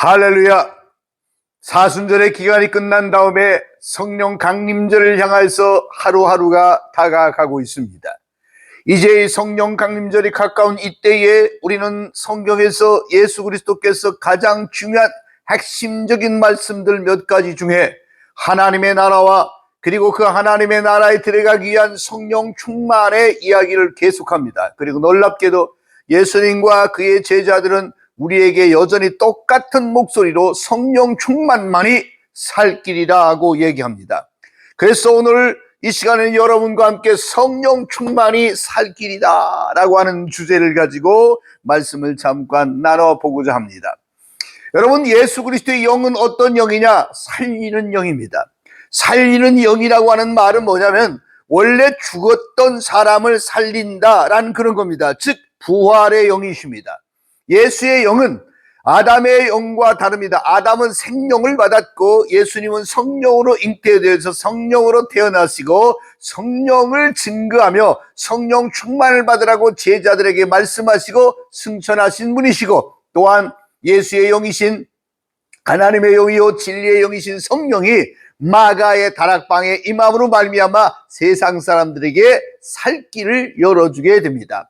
할렐루야. 사순절의 기간이 끝난 다음에 성령 강림절을 향해서 하루하루가 다가가고 있습니다. 이제 성령 강림절이 가까운 이때에 우리는 성경에서 예수 그리스도께서 가장 중요한 핵심적인 말씀들 몇 가지 중에 하나님의 나라와 그리고 그 하나님의 나라에 들어가기 위한 성령 충만의 이야기를 계속합니다. 그리고 놀랍게도 예수님과 그의 제자들은 우리에게 여전히 똑같은 목소리로 성령 충만만이 살 길이라고 얘기합니다. 그래서 오늘 이 시간에 여러분과 함께 성령 충만이 살 길이다 라고 하는 주제를 가지고 말씀을 잠깐 나눠보고자 합니다. 여러분, 예수 그리스도의 영은 어떤 영이냐? 살리는 영입니다. 살리는 영이라고 하는 말은 뭐냐면 원래 죽었던 사람을 살린다라는 그런 겁니다. 즉 부활의 영이십니다. 예수의 영은 아담의 영과 다릅니다. 아담은 생명을 받았고 예수님은 성령으로 잉태되어서 성령으로 태어나시고 성령을 증거하며 성령 충만을 받으라고 제자들에게 말씀하시고 승천하신 분이시고, 또한 예수의 영이신 하나님의 영이요 진리의 영이신 성령이 마가의 다락방에 임함으로 말미암아 세상 사람들에게 살 길을 열어주게 됩니다.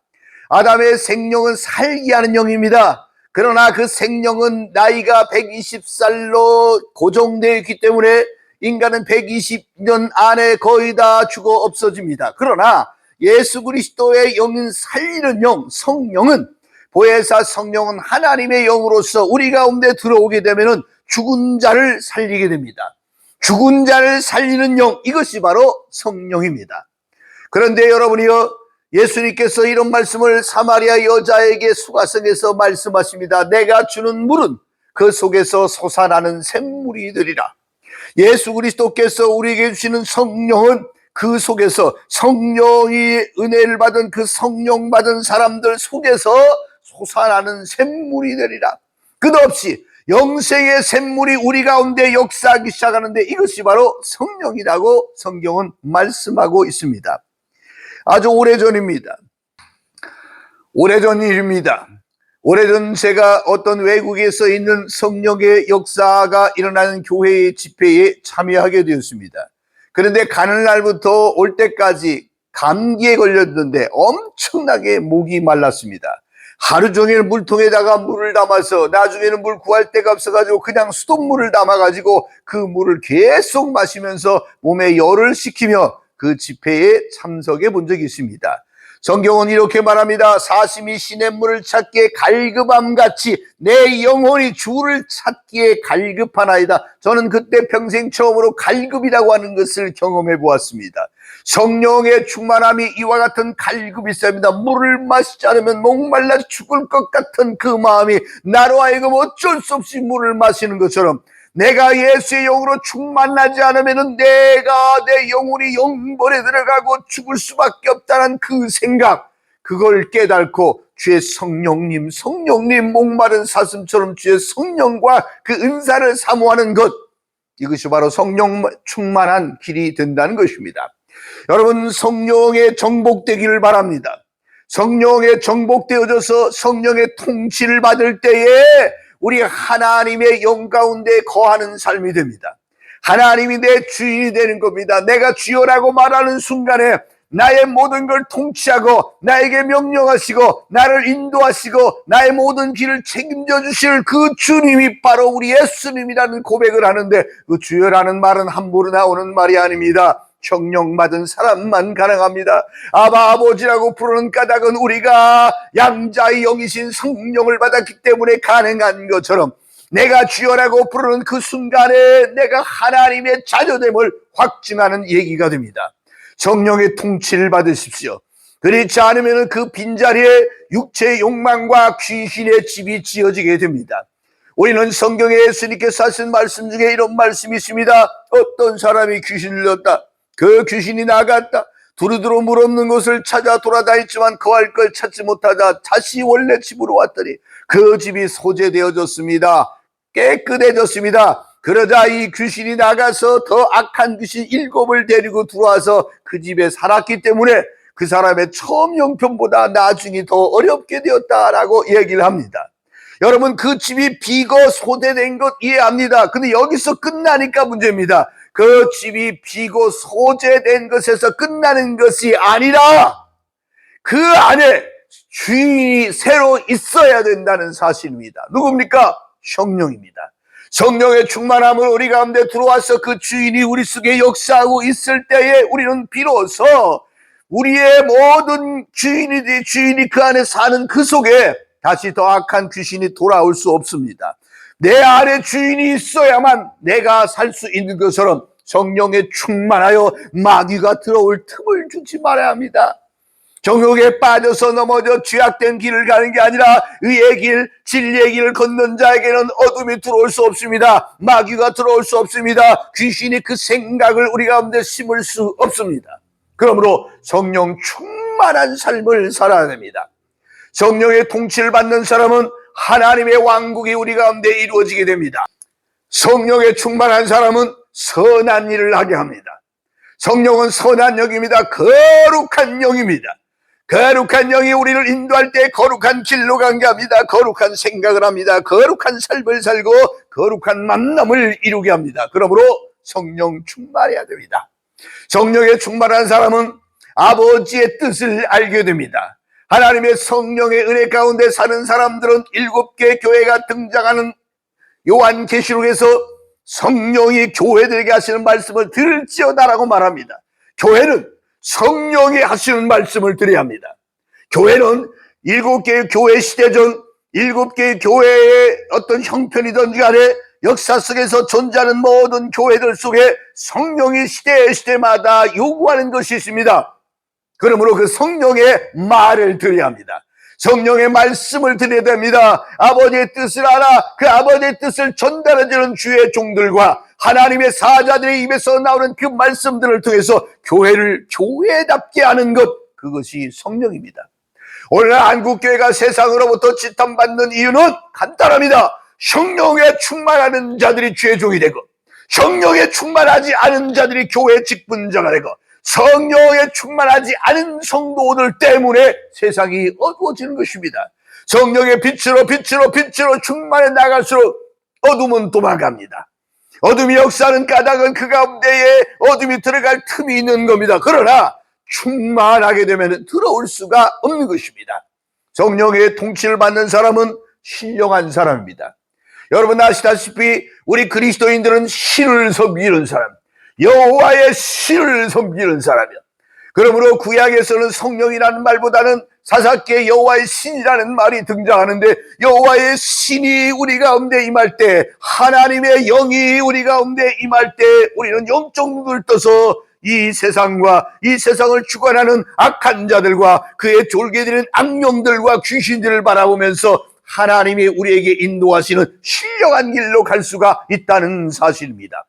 아담의 생명은 살게 하는 영입니다. 그러나 그 생명은 나이가 120살로 고정되어 있기 때문에 인간은 120년 안에 거의 다 죽어 없어집니다. 그러나 예수 그리스도의 영은 살리는 영, 성령은, 보혜사 성령은 하나님의 영으로서 우리 가운데 들어오게 되면 죽은 자를 살리게 됩니다. 죽은 자를 살리는 영, 이것이 바로 성령입니다. 그런데 여러분이요, 예수님께서 이런 말씀을 사마리아 여자에게 수가성에서 말씀하십니다. 내가 주는 물은 그 속에서 솟아나는 샘물이 되리라. 예수 그리스도께서 우리에게 주시는 성령은 그 속에서, 성령이 은혜를 받은 그 성령 받은 사람들 속에서 솟아나는 샘물이 되리라. 끝없이 영생의 샘물이 우리 가운데 역사하기 시작하는데 이것이 바로 성령이라고 성경은 말씀하고 있습니다. 아주 오래전입니다. 오래전 일입니다. 오래전 제가 어떤 외국에서 있는 성령의 역사가 일어나는 교회의 집회에 참여하게 되었습니다. 그런데 가는 날부터 올 때까지 감기에 걸렸는데 엄청나게 목이 말랐습니다. 하루 종일 물통에다가 물을 담아서, 나중에는 물 구할 데가 없어가지고 그냥 수돗물을 담아가지고 그 물을 계속 마시면서 몸에 열을 식히며 그 집회에 참석해 본 적이 있습니다. 성경은 이렇게 말합니다. 사심이 시냇물을 찾기에 갈급함같이 내 영혼이 주를 찾기에 갈급하나이다. 저는 그때 평생 처음으로 갈급이라고 하는 것을 경험해 보았습니다. 성령의 충만함이 이와 같은 갈급이 있습니다. 물을 마시지 않으면 목말라 죽을 것 같은 그 마음이 나로 하여금 어쩔 수 없이 물을 마시는 것처럼, 내가 예수의 영으로 충만하지 않으면 내가 내 영혼이 영벌에 들어가고 죽을 수밖에 없다는 그 생각, 그걸 깨닫고 주의 성령님 목마른 사슴처럼 주의 성령과 그 은사를 사모하는 것, 이것이 바로 성령 충만한 길이 된다는 것입니다. 여러분, 성령에 정복되기를 바랍니다. 성령에 정복되어져서 성령의 통치를 받을 때에 우리 하나님의 영 가운데 거하는 삶이 됩니다. 하나님이 내 주인이 되는 겁니다. 내가 주여라고 말하는 순간에 나의 모든 걸 통치하고 나에게 명령하시고 나를 인도하시고 나의 모든 길을 책임져 주실 그 주님이 바로 우리 예수님이라는 고백을 하는데, 그 주여라는 말은 함부로 나오는 말이 아닙니다. 성령 받은 사람만 가능합니다. 아바 아버지라고 부르는 까닭은 우리가 양자의 영이신 성령을 받았기 때문에 가능한 것처럼, 내가 주여라고 부르는 그 순간에 내가 하나님의 자녀됨을 확증하는 얘기가 됩니다. 성령의 통치를 받으십시오. 그렇지 않으면 그 빈자리에 육체의 욕망과 귀신의 집이 지어지게 됩니다. 우리는 성경에 예수님께서 하신 말씀 중에 이런 말씀이 있습니다. 어떤 사람이 귀신을 들렸다. 그 귀신이 나갔다. 두루두루 물 없는 곳을 찾아 돌아다녔지만 거할 걸 찾지 못하자 다시 원래 집으로 왔더니 그 집이 소재되어졌습니다. 깨끗해졌습니다. 그러자 이 귀신이 나가서 더 악한 귀신 7을 데리고 들어와서 그 집에 살았기 때문에 그 사람의 처음 형편보다 나중이 더 어렵게 되었다라고 얘기를 합니다. 여러분, 그 집이 비고 소재된 것 이해합니다. 근데 여기서 끝나니까 문제입니다. 그 집이 비고 소재된 것에서 끝나는 것이 아니라 그 안에 주인이 새로 있어야 된다는 사실입니다. 누굽니까? 성령입니다. 성령의 충만함을 우리 가운데 들어와서 그 주인이 우리 속에 역사하고 있을 때에 우리는 비로소 우리의 모든 주인이 그 안에 사는 그 속에 다시 더 악한 귀신이 돌아올 수 없습니다. 내 안에 주인이 있어야만 내가 살 수 있는 것처럼 성령에 충만하여 마귀가 들어올 틈을 주지 말아야 합니다. 정욕에 빠져서 넘어져 죄악된 길을 가는 게 아니라 의의 길, 진리의 길을 걷는 자에게는 어둠이 들어올 수 없습니다. 마귀가 들어올 수 없습니다. 귀신이 그 생각을 우리 가운데 심을 수 없습니다. 그러므로 성령 충만한 삶을 살아야 됩니다. 성령의 통치를 받는 사람은 하나님의 왕국이 우리 가운데 이루어지게 됩니다. 성령에 충만한 사람은 선한 일을 하게 합니다. 성령은 선한 영입니다. 거룩한 영입니다. 거룩한 영이 우리를 인도할 때 거룩한 길로 가게 합니다. 거룩한 생각을 합니다. 거룩한 삶을 살고 거룩한 만남을 이루게 합니다. 그러므로 성령 충만해야 됩니다. 성령에 충만한 사람은 아버지의 뜻을 알게 됩니다. 하나님의 성령의 은혜 가운데 사는 사람들은 7개 교회가 등장하는 요한계시록에서 성령이 교회들에게 하시는 말씀을 들을지어다라고 말합니다. 교회는 성령이 하시는 말씀을 들어야 합니다. 교회는 7개의 교회 시대 전 7개의 교회의 어떤 형편이든지 간에 역사 속에서 존재하는 모든 교회들 속에 성령이 시대마다 요구하는 것이 있습니다. 그러므로 그 성령의 말을 들어야 합니다. 성령의 말씀을 드려야 됩니다. 아버지의 뜻을 알아 그 아버지의 뜻을 전달해주는 주의 종들과 하나님의 사자들의 입에서 나오는 그 말씀들을 통해서 교회를 교회답게 하는 것, 그것이 성령입니다. 오늘날 한국교회가 세상으로부터 지탄받는 이유는 간단합니다. 성령에 충만하는 자들이 주의 종이 되고 성령에 충만하지 않은 자들이 교회 직분자가 되고 성령에 충만하지 않은 성도들 때문에 세상이 어두워지는 것입니다. 성령의 빛으로 충만해 나갈수록 어둠은 도망갑니다. 어둠이 역사하는 까닭은 그 가운데에 어둠이 들어갈 틈이 있는 겁니다. 그러나 충만하게 되면 들어올 수가 없는 것입니다. 성령의 통치를 받는 사람은 신령한 사람입니다. 여러분 아시다시피 우리 그리스도인들은 신을 섬기는 사람, 여호와의 신을 섬기는 사람이야. 그러므로 구약에서는 성령이라는 말보다는 사사기에 여호와의 신이라는 말이 등장하는데, 여호와의 신이 우리 가운데 임할 때, 하나님의 영이 우리 가운데 임할 때 우리는 영적 눈을 떠서 이 세상과 이 세상을 주관하는 악한 자들과 그의 졸개들은 악령들과 귀신들을 바라보면서 하나님이 우리에게 인도하시는 신령한 길로 갈 수가 있다는 사실입니다.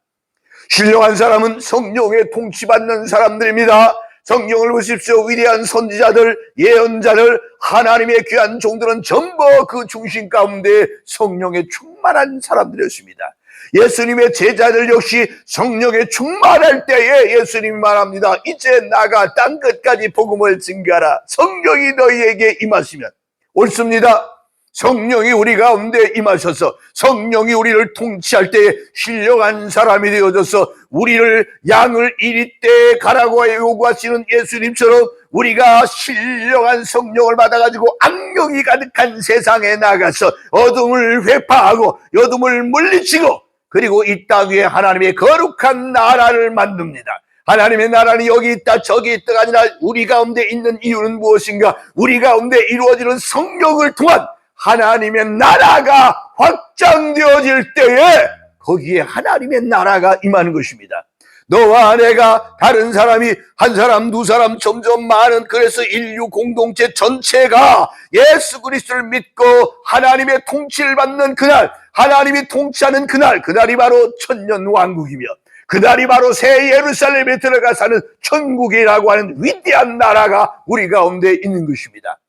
신령한 사람은 성령에 통치받는 사람들입니다. 성령을 보십시오. 위대한 선지자들, 예언자들, 하나님의 귀한 종들은 전부 그 중심 가운데 성령에 충만한 사람들이었습니다. 예수님의 제자들 역시 성령에 충만할 때에 예수님이 말합니다. 이제 나가 땅 끝까지 복음을 증거하라. 성령이 너희에게 임하시면. 옳습니다. 성령이 우리 가운데 임하셔서 성령이 우리를 통치할 때에 신령한 사람이 되어져서 우리를 양을 이리 때 가라고 요구하시는 예수님처럼 우리가 신령한 성령을 받아가지고 악령이 가득한 세상에 나가서 어둠을 회파하고 어둠을 물리치고 그리고 이 땅 위에 하나님의 거룩한 나라를 만듭니다. 하나님의 나라는 여기 있다 저기 있다가 아니라 우리 가운데 있는 이유는 무엇인가? 우리 가운데 이루어지는 성령을 통한 하나님의 나라가 확장되어질 때에 거기에 하나님의 나라가 임하는 것입니다. 너와 내가 다른 사람이 한 사람 두 사람 점점 많은, 그래서 인류 공동체 전체가 예수 그리스도를 믿고 하나님의 통치를 받는 그날, 하나님이 통치하는 그날이 바로 천년 왕국이며 그날이 바로 새 예루살렘에 들어가 사는 천국이라고 하는 위대한 나라가 우리 가운데 있는 것입니다.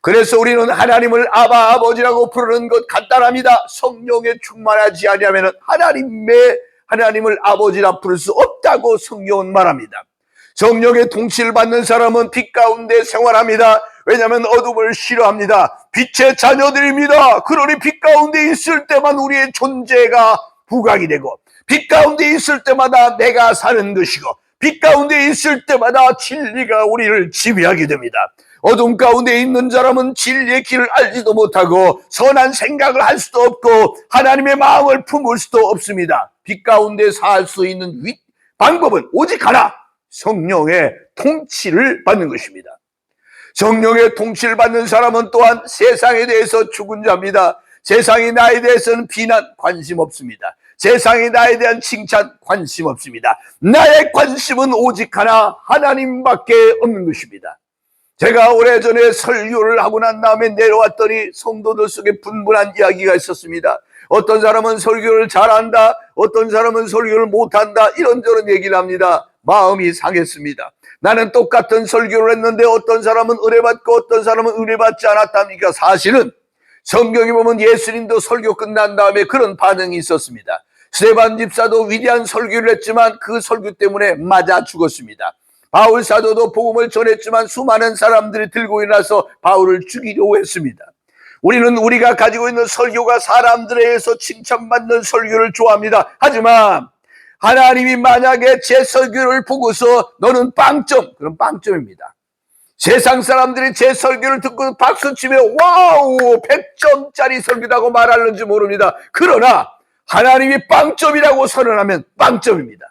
그래서 우리는 하나님을 아바 아버지라고 부르는 것 간단합니다. 성령에 충만하지 아니하면 하나님을 아버지라 부를 수 없다고 성경은 말합니다. 성령의 통치를 받는 사람은 빛 가운데 생활합니다. 왜냐하면 어둠을 싫어합니다. 빛의 자녀들입니다. 그러니 빛 가운데 있을 때만 우리의 존재가 부각이 되고, 빛 가운데 있을 때마다 내가 사는 것이고, 빛 가운데 있을 때마다 진리가 우리를 지배하게 됩니다. 어둠 가운데 있는 사람은 진리의 길을 알지도 못하고 선한 생각을 할 수도 없고 하나님의 마음을 품을 수도 없습니다. 빛 가운데 살 수 있는 방법은 오직 하나, 성령의 통치를 받는 것입니다. 성령의 통치를 받는 사람은 또한 세상에 대해서 죽은 자입니다. 세상이 나에 대해서는 비난 관심 없습니다. 세상이 나에 대한 칭찬 관심 없습니다. 나의 관심은 오직 하나, 하나님밖에 없는 것입니다. 제가 오래전에 설교를 하고 난 다음에 내려왔더니 성도들 속에 분분한 이야기가 있었습니다. 어떤 사람은 설교를 잘한다, 어떤 사람은 설교를 못한다, 이런저런 얘기를 합니다. 마음이 상했습니다. 나는 똑같은 설교를 했는데 어떤 사람은 은혜받고 어떤 사람은 은혜받지 않았답니까? 사실은 성경에 보면 예수님도 설교 끝난 다음에 그런 반응이 있었습니다. 스데반 집사도 위대한 설교를 했지만 그 설교 때문에 맞아 죽었습니다. 바울 사도도 복음을 전했지만 수많은 사람들이 들고 일어나서 바울을 죽이려고 했습니다. 우리는 우리가 가지고 있는 설교가 사람들에 의해서 칭찬받는 설교를 좋아합니다. 하지만 하나님이 만약에 제 설교를 보고서 너는 빵점, 그럼 빵점입니다. 세상 사람들이 제 설교를 듣고 박수치며 와우 100점짜리 설교라고 말하는지 모릅니다. 그러나 하나님이 빵점이라고 선언하면 빵점입니다.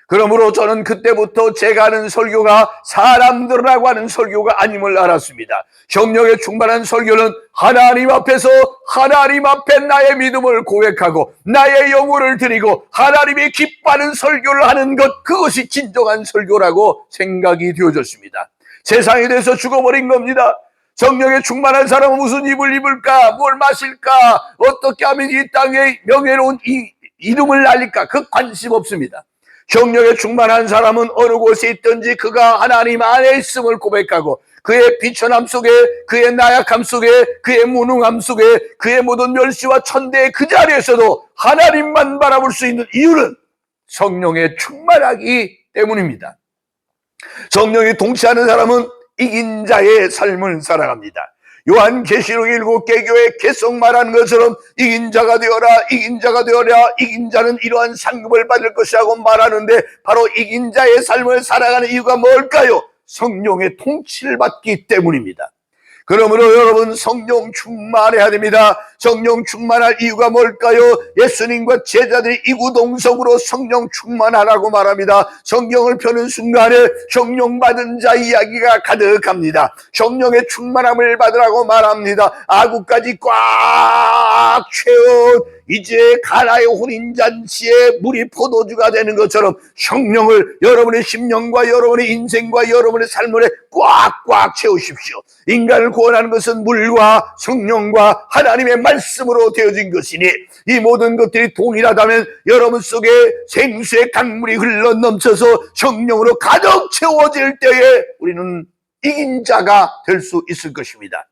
그러므로 저는 그때부터 제가 하는 설교가 사람들하고 하는 설교가 아님을 알았습니다. 성령에 충만한 설교는 하나님 앞에서 하나님 앞에 나의 믿음을 고백하고 나의 영혼을 드리고 하나님이 기뻐하는 설교를 하는 것, 그것이 진정한 설교라고 생각이 되어졌습니다. 세상에 대해서 죽어버린 겁니다. 성령에 충만한 사람은 무슨 입을 입을까, 뭘 마실까, 어떻게 하면 이 땅에 명예로운 이름을 날릴까, 그 관심 없습니다. 성령에 충만한 사람은 어느 곳에 있든지 그가 하나님 안에 있음을 고백하고 그의 비천함 속에, 그의 나약함 속에, 그의 무능함 속에, 그의 모든 멸시와 천대의 그 자리에서도 하나님만 바라볼 수 있는 이유는 성령에 충만하기 때문입니다. 성령이 통치하는 사람은 이긴 자의 삶을 살아갑니다. 요한계시록 7개 교회 계속 말하는 것처럼 이긴 자가 되어라, 이긴 자가 되어라, 이긴 자는 이러한 상급을 받을 것이라고 말하는데 바로 이긴 자의 삶을 살아가는 이유가 뭘까요? 성령의 통치를 받기 때문입니다. 그러므로 여러분 성령 충만해야 됩니다. 성령 충만할 이유가 뭘까요? 예수님과 제자들이 이구동성으로 성령 충만하라고 말합니다. 성경을 펴는 순간에 성령 받은 자 이야기가 가득합니다. 성령의 충만함을 받으라고 말합니다. 아구까지 꽉 채운 이제 가나의 혼인잔치에 물이 포도주가 되는 것처럼 성령을 여러분의 심령과 여러분의 인생과 여러분의 삶을 꽉꽉 채우십시오. 인간을 구원하는 것은 물과 성령과 하나님의 말씀으로 되어진 것이니 이 모든 것들이 동일하다면 여러분 속에 생수의 강물이 흘러 넘쳐서 성령으로 가득 채워질 때에 우리는 이긴 자가 될 수 있을 것입니다.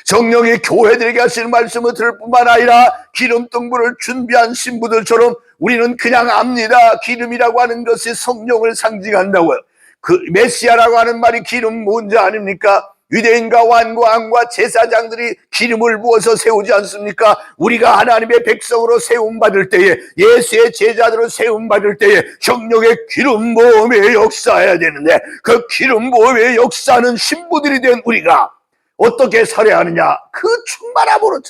성령이 교회들에게 하시는 말씀을 들을 뿐만 아니라 기름등불을 준비한 신부들처럼 우리는 그냥 압니다. 기름이라고 하는 것이 성령을 상징한다고요. 그 메시아라고 하는 말이 기름 뭔지 아닙니까? 유대인과 왕과 제사장들이 기름을 부어서 세우지 않습니까? 우리가 하나님의 백성으로 세움받을 때에, 예수의 제자들로 세움받을 때에 성령의 기름 부음의 역사해야 되는데 그 기름 부음의 역사는 신부들이 된 우리가 어떻게 살아야 하느냐? 그 충만함으로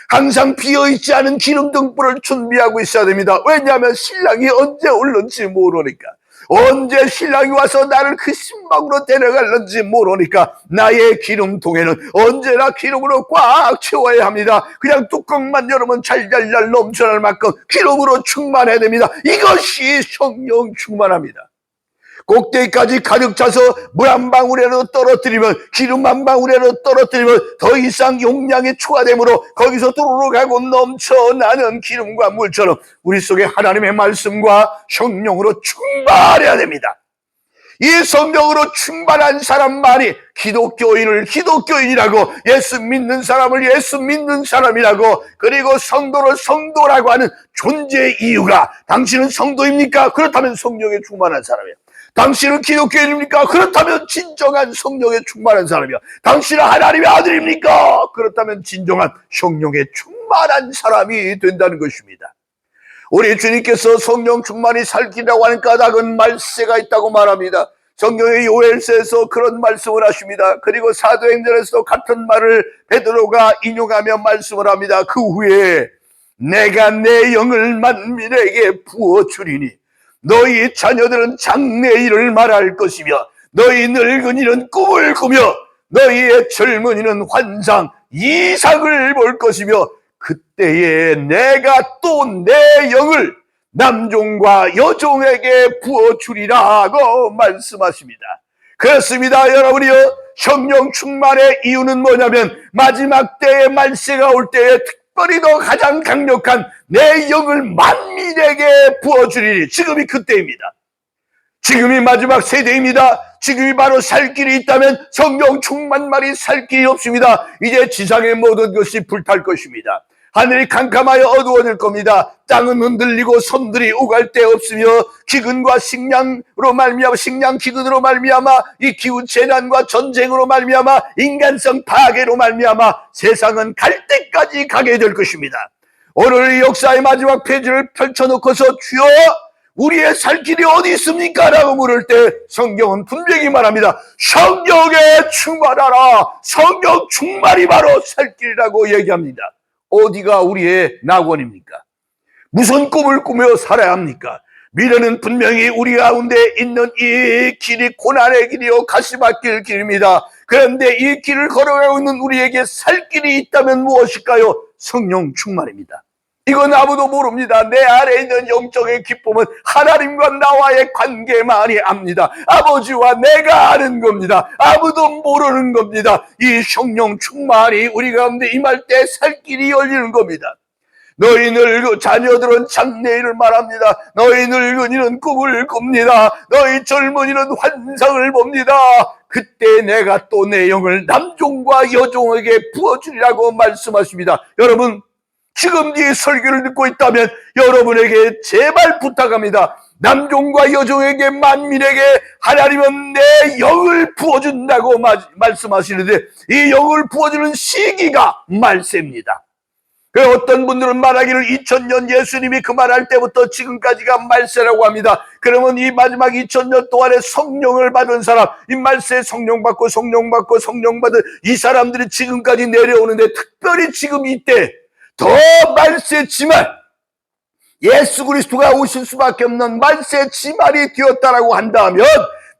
항상 비어있지 않은 기름등불을 준비하고 있어야 됩니다. 왜냐하면 신랑이 언제 올는지 모르니까, 언제 신랑이 와서 나를 그 신방으로 데려갈는지 모르니까 나의 기름통에는 언제나 기름으로 꽉 채워야 합니다. 그냥 뚜껑만 열으면 잘잘잘 넘쳐날 만큼 기름으로 충만해야 됩니다. 이것이 성령 충만합니다. 꼭대기까지 가득 차서 물 한 방울이라도 떨어뜨리면, 기름 한 방울이라도 떨어뜨리면 더 이상 용량이 초과되므로 거기서 도로로 가고 넘쳐나는 기름과 물처럼 우리 속에 하나님의 말씀과 성령으로 충만해야 됩니다. 이 성령으로 충만한 사람만이 기독교인을 기독교인이라고, 예수 믿는 사람을 예수 믿는 사람이라고, 그리고 성도를 성도라고 하는 존재의 이유가, 당신은 성도입니까? 그렇다면 성령에 충만한 사람이에요. 당신은 기독교인입니까? 그렇다면 진정한 성령에 충만한 사람이야. 당신은 하나님의 아들입니까? 그렇다면 진정한 성령에 충만한 사람이 된다는 것입니다. 우리 주님께서 성령 충만히 살기라고 하는 까닭은 말세가 있다고 말합니다. 성경의 요엘서에서 그런 말씀을 하십니다. 그리고 사도행전에서도 같은 말을 베드로가 인용하며 말씀을 합니다. 그 후에 내가 내 영을 만민에게 부어주리니 너희 자녀들은 장래일을 말할 것이며 너희 늙은이는 꿈을 꾸며 너희의 젊은이는 환상, 이상을 볼 것이며 그때에 내가 또 내 영을 남종과 여종에게 부어주리라고 말씀하십니다. 그렇습니다, 여러분이요. 성령 충만의 이유는 뭐냐면 마지막 때에 말세가 올 때에 특별히 더 가장 강력한 내 영을 만민에게 부어주리니 지금이 그때입니다. 지금이 마지막 세대입니다. 지금이 바로 살 길이 있다면 성령 충만만이 살 길이 없습니다. 이제 지상의 모든 것이 불탈 것입니다. 하늘이 캄캄하여 어두워질 겁니다. 땅은 흔들리고 섬들이 오갈 데 없으며 기근과 식량으로 말미암아 식량 기근으로 말미암아 이 기후 재난과 전쟁으로 말미암아 인간성 파괴로 말미암아 세상은 갈 때까지 가게 될 것입니다. 오늘 역사의 마지막 페이지를 펼쳐놓고서 주여 우리의 살 길이 어디 있습니까? 라고 물을 때 성경은 분명히 말합니다. 성령에 충만하라. 성령 충만이 바로 살 길이라고 얘기합니다. 어디가 우리의 낙원입니까? 무슨 꿈을 꾸며 살아야 합니까? 미래는 분명히 우리 가운데 있는 이 길이 고난의 길이요 가시밭길 길입니다. 그런데 이 길을 걸어가고 있는 우리에게 살 길이 있다면 무엇일까요? 성령 충만입니다. 이건 아무도 모릅니다. 내 안에 있는 영적인 기쁨은 하나님과 나와의 관계만이 압니다. 아버지와 내가 아는 겁니다. 아무도 모르는 겁니다. 이 성령 충만이 우리 가운데 임할 때 살 길이 열리는 겁니다. 너희 자녀들은 장래일을 말합니다. 너희 늙은이는 꿈을 꿉니다. 너희 젊은이는 환상을 봅니다. 그때 내가 또 내 영을 남종과 여종에게 부어주리라고 말씀하십니다. 여러분, 지금 이 설교를 듣고 있다면 여러분에게 제발 부탁합니다. 남종과 여종에게 만민에게 하나님은 내 영을 부어준다고 말씀하시는데 이 영을 부어주는 시기가 말세입니다. 그 어떤 분들은 말하기를 2000년 예수님이 그 말할 때부터 지금까지가 말세라고 합니다. 그러면 이 마지막 2000년 동안에 성령을 받은 사람, 이 말세에 성령 받고 성령 받은 이 사람들이 지금까지 내려오는데 특별히 지금 이때 더 말세 지말, 예수 그리스도가 오실 수밖에 없는 말세 지말이 되었다라고 한다면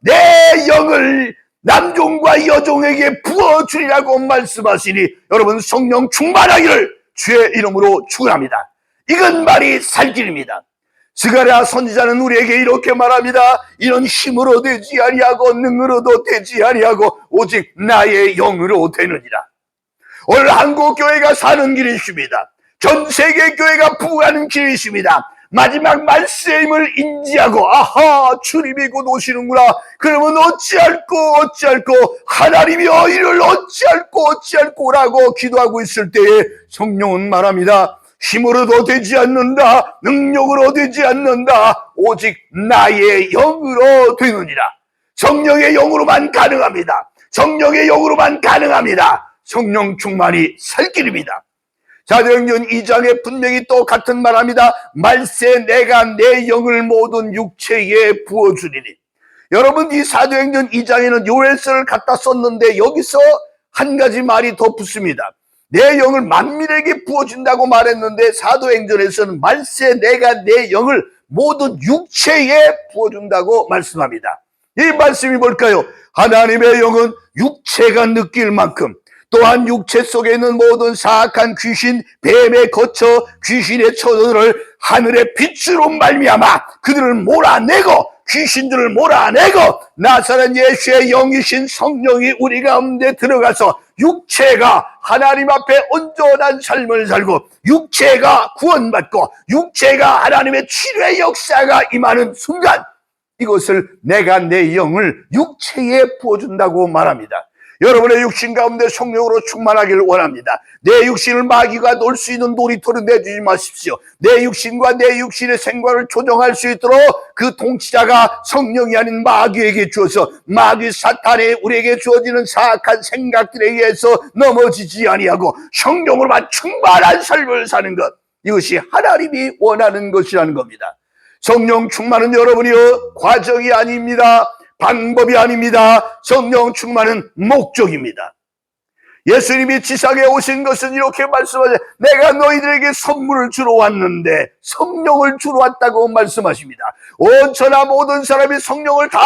내 영을 남종과 여종에게 부어주리라고 말씀하시니 여러분 성령 충만하기를 주의 이름으로 축원합니다. 이건 말이 살 길입니다. 스가랴 선지자는 우리에게 이렇게 말합니다. 이런 힘으로 되지 아니하고 능으로도 되지 아니하고 오직 나의 영으로 되느니라. 오늘 한국교회가 사는 길이십니다. 전 세계 교회가 부흥하는 길이십니다. 마지막 말세임을 인지하고 아하 주님이 곧 오시는구나. 그러면 어찌할꼬 하나님이여 이를 어찌할꼬라고 기도하고 있을 때에 성령은 말합니다. 힘으로도 되지 않는다. 능력으로 되지 않는다. 오직 나의 영으로 되느니라. 성령의 영으로만 가능합니다. 성령의 영으로만 가능합니다. 성령 충만이 살 길입니다. 사도행전 2장에 분명히 또 같은 말합니다. 말세 내가 내 영을 모든 육체에 부어주리니. 여러분 이 사도행전 2장에는 요엘서를 갖다 썼는데 여기서 한 가지 말이 더 붙습니다. 내 영을 만민에게 부어준다고 말했는데 사도행전에서는 말세 내가 내 영을 모든 육체에 부어준다고 말씀합니다. 이 말씀이 뭘까요? 하나님의 영은 육체가 느낄 만큼 또한 육체 속에 있는 모든 사악한 귀신, 뱀에 거쳐 귀신의 처소들을 하늘의 빛으로 말미암아 그들을 몰아내고 귀신들을 몰아내고 나사렛 예수의 영이신 성령이 우리 가운데 들어가서 육체가 하나님 앞에 온전한 삶을 살고 육체가 구원받고 육체가 하나님의 치료의 역사가 임하는 순간 이것을 내가 내 영을 육체에 부어준다고 말합니다. 여러분의 육신 가운데 성령으로 충만하기를 원합니다. 내 육신을 마귀가 놀 수 있는 놀이터로 내주지 마십시오. 내 육신과 내 육신의 생활을 조정할 수 있도록 그 통치자가 성령이 아닌 마귀에게 주어서 마귀 사탄이 우리에게 주어지는 사악한 생각들에 의해서 넘어지지 아니하고 성령으로만 충만한 삶을 사는 것, 이것이 하나님이 원하는 것이라는 겁니다. 성령 충만은 여러분이요, 과정이 아닙니다. 방법이 아닙니다. 성령 충만은 목적입니다. 예수님이 지상에 오신 것은 이렇게 말씀하세요. 내가 너희들에게 선물을 주러 왔는데, 성령을 주러 왔다고 말씀하십니다. 온 천하 모든 사람이 성령을 다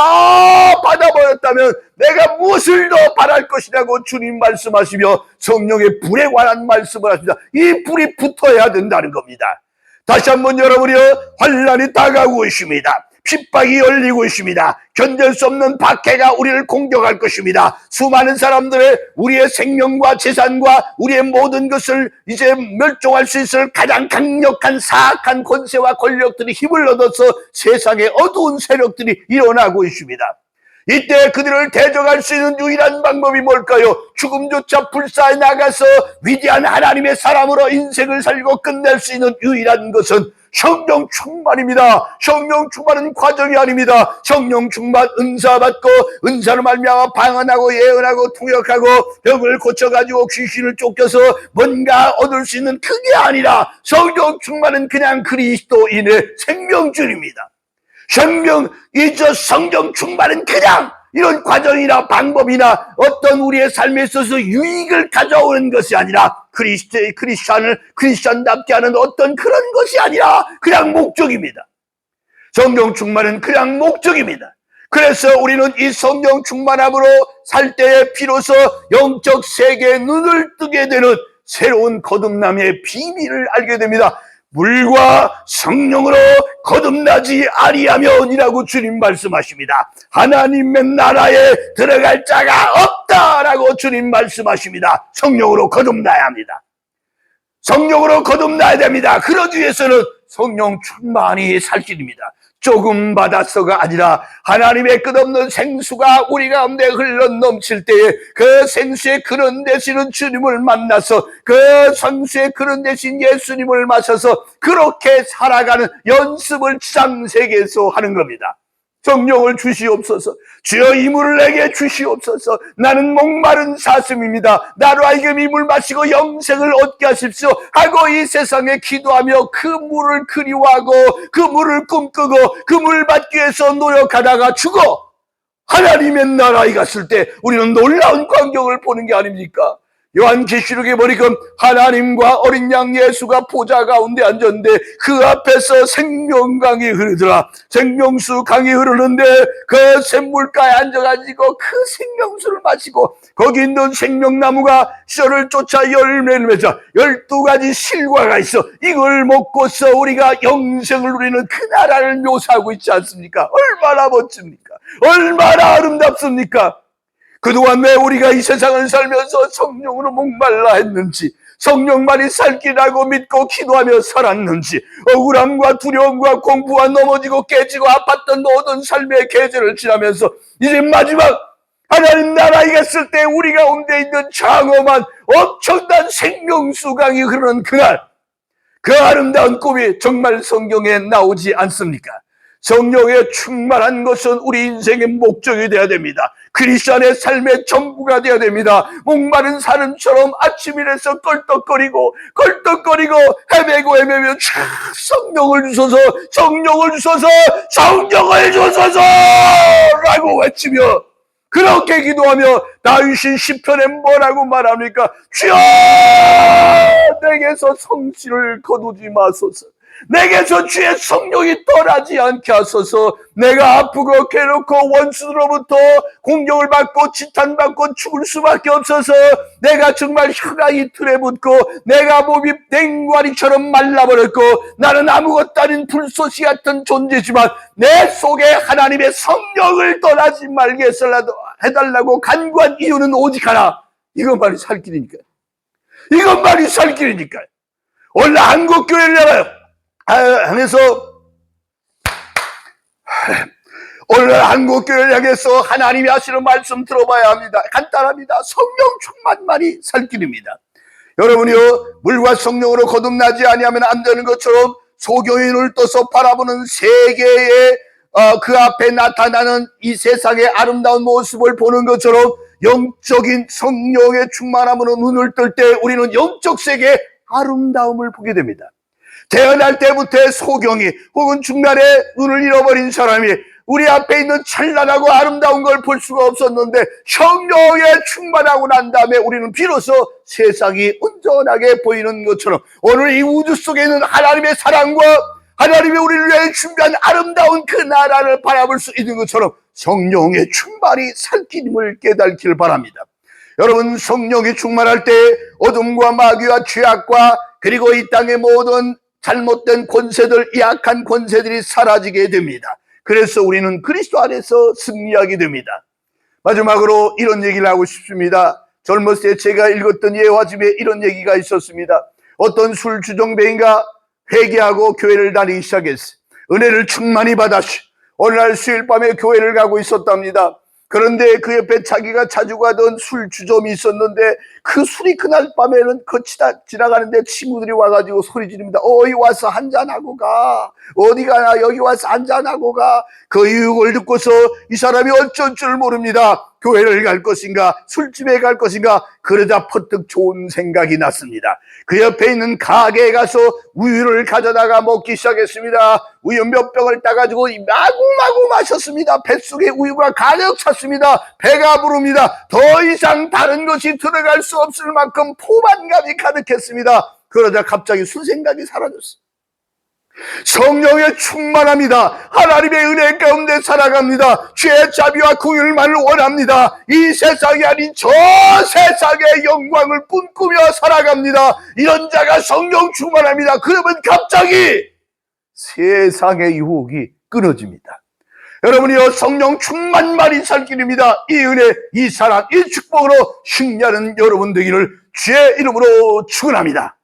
받아버렸다면 내가 무엇을 더 바랄 것이라고 주님 말씀하시며 성령의 불에 관한 말씀을 하십니다. 이 불이 붙어야 된다는 겁니다. 다시 한번 여러분이요, 환난이 다가오고 있습니다. 핍박이 열리고 있습니다. 견딜 수 없는 박해가 우리를 공격할 것입니다. 수많은 사람들의 우리의 생명과 재산과 우리의 모든 것을 이제 멸종할 수 있을 가장 강력한 사악한 권세와 권력들이 힘을 얻어서 세상에 어두운 세력들이 일어나고 있습니다. 이때 그들을 대적할 수 있는 유일한 방법이 뭘까요? 죽음조차 불사에 나가서 위대한 하나님의 사람으로 인생을 살고 끝낼 수 있는 유일한 것은 성령 충만입니다. 성령 충만은 과정이 아닙니다. 성령 충만, 은사 받고 은사로 말미암아 방언하고 예언하고 통역하고 병을 고쳐가지고 귀신을 쫓겨서 뭔가 얻을 수 있는 그게 아니라 성령 충만은 그냥 그리스도인의 생명줄입니다. 성령 충만은 그냥 이런 과정이나 방법이나 어떤 우리의 삶에 있어서 유익을 가져오는 것이 아니라 크리스찬답게 하는 어떤 그런 것이 아니라 그냥 목적입니다. 성령 충만은 그냥 목적입니다. 그래서 우리는 이 성령 충만함으로 살 때에 비로소 영적 세계의 눈을 뜨게 되는 새로운 거듭남의 비밀을 알게 됩니다. 물과 성령으로 거듭나지 아니하면이라고 주님 말씀하십니다. 하나님의 나라에 들어갈 자가 없다라고 주님 말씀하십니다. 성령으로 거듭나야 합니다. 성령으로 거듭나야 됩니다. 그러기 위해서는 성령 충만히 살 길입니다. 조금 받았어가 아니라 하나님의 끝없는 생수가 우리 가운데 흘러 넘칠 때에 그 생수의 근원 되시는 주님을 만나서 그 생수의 근원 되신 예수님을 마셔서 그렇게 살아가는 연습을 지상세계에서 하는 겁니다. 성령을 주시옵소서. 주여 이 물을 내게 주시옵소서. 나는 목마른 사슴입니다. 나로 하여금 이 물 마시고 영생을 얻게 하십시오 하고 이 세상에 기도하며 그 물을 그리워하고 그 물을 꿈꾸고 그 물 받기 위해서 노력하다가 죽어 하나님의 나라에 갔을 때 우리는 놀라운 광경을 보는 게 아닙니까? 요한계시록에 보니까 하나님과 어린 양 예수가 보좌 가운데 앉았는데 그 앞에서 생명강이 흐르더라. 생명수 강이 흐르는데 그 샘물가에 앉아가지고 그 생명수를 마시고 거기 있는 생명나무가 씨를 쫓아 열매를 맺어 12가지 실과가 있어. 이걸 먹고서 우리가 영생을 누리는 그 나라를 묘사하고 있지 않습니까? 얼마나 멋집니까? 얼마나 아름답습니까? 그동안 왜 우리가 이 세상을 살면서 성령으로 목말라 했는지, 성령만이 살 길이라고 믿고 기도하며 살았는지, 억울함과 두려움과 공부와 넘어지고 깨지고 아팠던 모든 삶의 계절을 지나면서 이제 마지막 하나님 나라에 갔을 때 우리 가운데 있는 장엄한 엄청난 생명수강이 흐르는 그날, 그 아름다운 꿈이 정말 성경에 나오지 않습니까? 성령에 충만한 것은 우리 인생의 목적이 되어야 됩니다. 크리스천의 삶의 전부가 되어야 됩니다. 목마른 사람처럼 아침이라서 껄떡거리고 헤매며 성령을 주소서, 성령을 주소서, 성령을 주소서 라고 외치며 그렇게 기도하며 다윗이 시편에 뭐라고 말합니까? 주여 내게서 성실을 거두지 마소서. 내게서 주의 성령이 떠나지 않게 하소서. 내가 아프고 괴롭고 원수로부터 공격을 받고 지탄받고 죽을 수밖에 없어서 내가 정말 혀가 이틀에 붙고 내가 몸이 냉과리처럼 말라버렸고 나는 아무것도 아닌 불꽃이 같은 존재지만 내 속에 하나님의 성령을 떠나지 말게 해달라고 간구한 이유는 오직 하나. 이것만이 살 길이니까요. 이것만이 살 길이니까요. 오늘 한국교회를 향해서 오늘 한국교회를 향해서 하나님이 하시는 말씀 들어봐야 합니다. 간단합니다. 성령 충만만이 살 길입니다. 여러분이요, 물과 성령으로 거듭나지 아니하면 안 되는 것처럼 소경의 눈을 떠서 바라보는 세계의 그 앞에 나타나는 이 세상의 아름다운 모습을 보는 것처럼 영적인 성령의 충만함으로 눈을 뜰 때 우리는 영적 세계의 아름다움을 보게 됩니다. 태어날 때부터 소경이 혹은 중간에 눈을 잃어버린 사람이 우리 앞에 있는 찬란하고 아름다운 걸 볼 수가 없었는데 성령에 충만하고 난 다음에 우리는 비로소 세상이 온전하게 보이는 것처럼 오늘 이 우주 속에 있는 하나님의 사랑과 하나님이 우리를 위해 준비한 아름다운 그 나라를 바라볼 수 있는 것처럼 성령의 충만이 살길임을 깨닫기를 바랍니다. 여러분, 성령이 충만할 때 어둠과 마귀와 죄악과 그리고 이 땅의 모든 잘못된 권세들, 약한 권세들이 사라지게 됩니다. 그래서 우리는 그리스도 안에서 승리하게 됩니다. 마지막으로 이런 얘기를 하고 싶습니다. 젊었을 때 제가 읽었던 예화집에 이런 얘기가 있었습니다. 어떤 술주정뱅이가 회개하고 교회를 다니기 시작했어요. 은혜를 충만히 받았어요. 어느 날 수요일 밤에 교회를 가고 있었답니다. 그런데 그 옆에 자기가 자주 가던 술주점이 있었는데 그 술이 그날 밤에는 지나가는데 친구들이 와가지고 소리 지릅니다. 어이 와서 한잔하고 가. 어디 가나 여기 와서 한잔하고 가. 그 유혹을 듣고서 이 사람이 어쩔 줄 모릅니다. 교회를 갈 것인가 술집에 갈 것인가 그러자 퍼뜩 좋은 생각이 났습니다. 그 옆에 있는 가게에 가서 우유를 가져다가 먹기 시작했습니다. 우유 몇 병을 따가지고 마구마구 마셨습니다. 뱃속에 우유가 가득 찼습니다. 배가 부릅니다. 더 이상 다른 것이 들어갈 수 없을 만큼 포만감이 가득했습니다. 그러자 갑자기 술 생각이 사라졌어요. 성령의 충만합니다. 하나님의 은혜 가운데 살아갑니다. 죄의 자비와 긍휼만을 원합니다. 이 세상이 아닌 저 세상의 영광을 꿈꾸며 살아갑니다. 이런 자가 성령 충만합니다. 그러면 갑자기 세상의 유혹이 끊어집니다. 여러분이요, 성령 충만만이 살 길입니다. 이 은혜, 이 사랑, 이 축복으로 승리하는 여러분 되기를 주의 이름으로 축원합니다.